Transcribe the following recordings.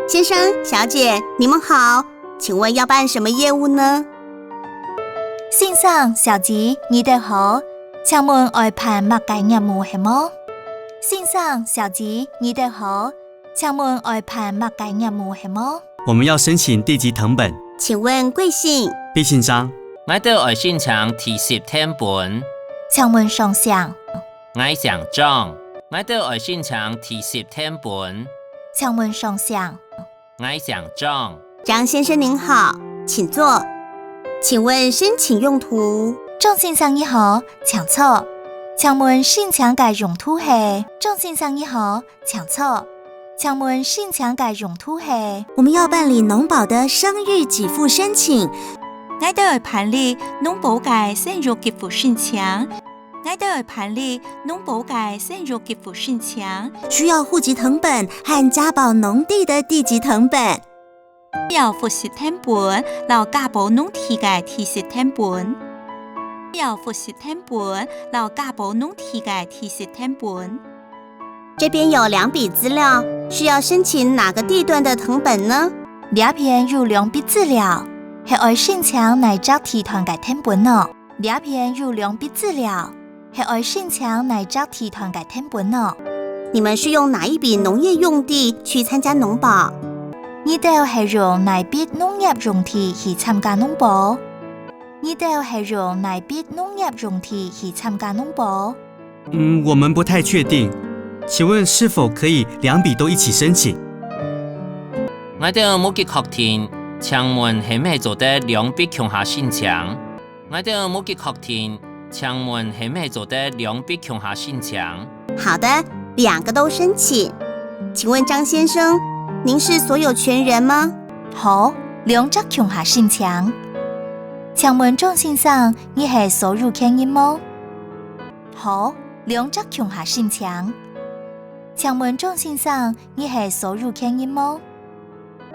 先生、小姐，你们好，请问要办什么业务呢？先生、小姐，你哋好，請問外辦乜嘅業務係麼？先生、小姐，你哋好，請問外辦乜嘅業務係麼？我們要申請地籍謄本，請問貴姓？必姓張。我哋愛申請提示謄本。請問上相？我姓張，我哋愛申請提示謄本。請問上相？我姓張。張先生您好，請坐。請問申請用途？張先生你好，請坐。請問申請嘅用途係？張先生你好，請坐。請問申請嘅用途係？我們要辦理農保的生育給付申請。我哋會辦理農保嘅生育給付申請。我哋會辦理農保嘅生育給付申請。需要戶籍謄本和家寶農地的地籍謄本。要戶籍謄本，老家寶農地嘅地籍謄本。要戶籍謄本，老家寶農地嘅地籍謄本。這邊有2筆資料，需要申請哪個地段的謄本呢？呢邊有2筆資料，係愛申請哪隻地段嘅謄本呢？呢邊有2筆資料，係愛申請哪隻地段嘅謄本呢？你們是用哪一筆農業用地去參加農保？你哋係用哪筆農業用地去參加農保？你哋係用哪筆農業用地去參加農保？我們不太確定，請問是否可以2筆都一起申請？我哋冇幾確定，請問係咪做得2筆共下申請？我哋冇幾確定，請問係咪做得2筆共下申請？好的，2個都申請。請問張先生，您是所有權人嗎？好，2隻共下申請。請問張先生，你係所有權人嗎？好，2隻共下申請。請問張先生，你係所有權人嗎？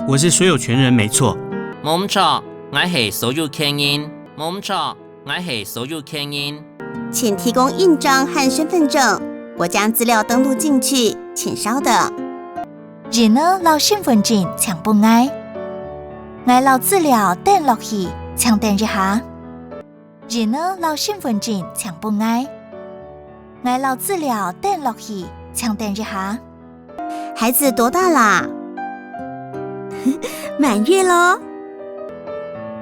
我是所有權人，沒錯。冇錯，我係所有權人。冇錯，我係所有權人。請提供印章和身份證，我將資料登錄進去，請稍等。然後攞身份證請報我，我攞資料登落去，請等一下。然後攞身份證請報我，我攞資料登落去，請等一下。孩子多大啦？滿月咯。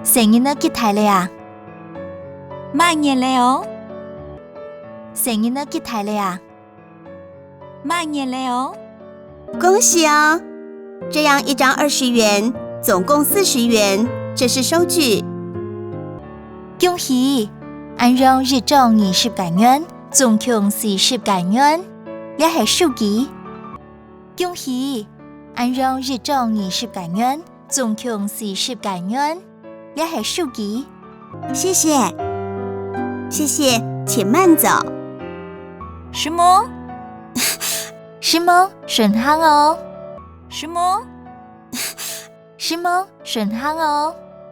成年了幾大了呀？滿月了哦。成年了幾大了呀？滿月了哦。恭喜啊！這樣1張20元，總共40元，這是收據。恭喜！按讓1張20元，總共40元，這係收據。恭喜！按讓1張20元，總共40元，這係收據。謝謝。謝謝，請慢走。什麼？什麼？順行哦。什麼？什麼？順行哦。